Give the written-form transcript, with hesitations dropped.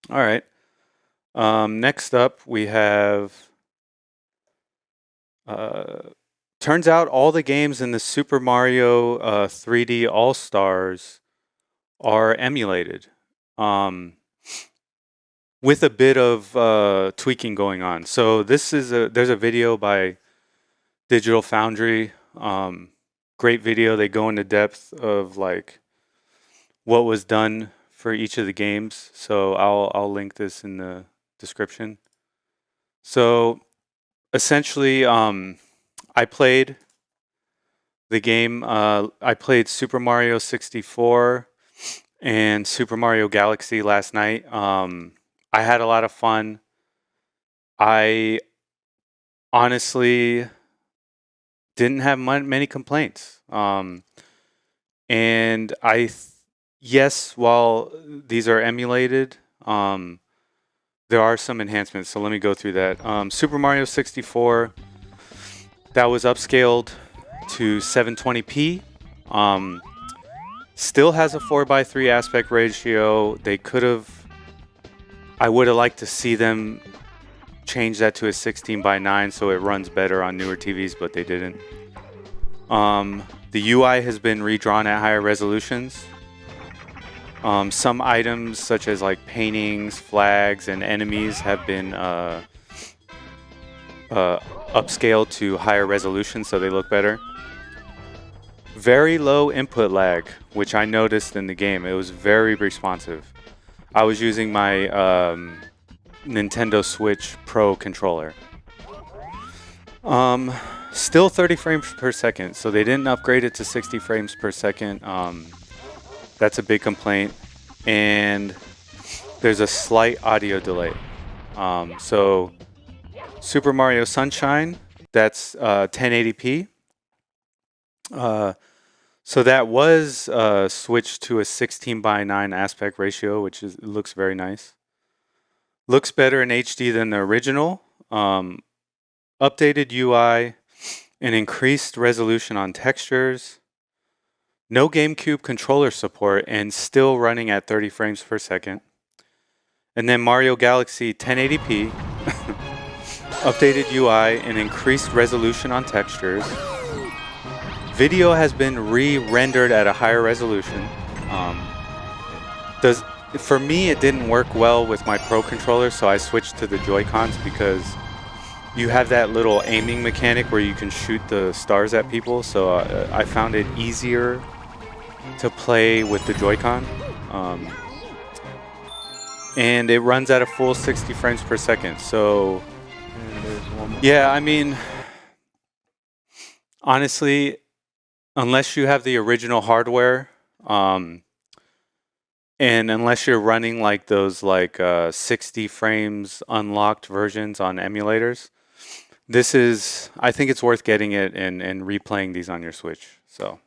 All right. Next up, we have. Turns out all the games in the Super Mario 3D All Stars are emulated, um, with a bit of tweaking going on. So there's a video by Digital Foundry. Great video. They go into depth of like what was done for each of the games. So I'll link this in the description. So essentially, I played the game. I played Super Mario 64 and Super Mario Galaxy last night. I had a lot of fun. I honestly didn't have many complaints. And yes, while these are emulated, there are some enhancements. So let me go through that. Super Mario 64, that was upscaled to 720p. Still has a 4:3 aspect ratio. I would have liked to see them change that to a 16:9 so it runs better on newer TVs, but they didn't. The UI has been redrawn at higher resolutions. Some items, such as like paintings, flags, and enemies, have been upscaled to higher resolution so they look better. Very low input lag, which I noticed in the game. It was very responsive. I was using my Nintendo Switch Pro controller. Still 30 frames per second, so they didn't upgrade it to 60 frames per second. That's a big complaint. And there's a slight audio delay. So Super Mario Sunshine, that's 1080p. So that was switched to a 16:9 aspect ratio, which looks very nice. Looks better in HD than the original. Updated UI, an increased resolution on textures, no GameCube controller support, and still running at 30 frames per second. And then Mario Galaxy 1080p, updated UI, and increased resolution on textures. Video has been re-rendered at a higher resolution. For me, it didn't work well with my Pro controller, so I switched to the Joy-Cons because you have that little aiming mechanic where you can shoot the stars at people. So I found it easier to play with the Joy-Con. And it runs at a full 60 frames per second. So, yeah, I mean, honestly, unless you have the original hardware, and unless you're running like those 60 frames unlocked versions on emulators, I think it's worth getting it and replaying these on your Switch. So.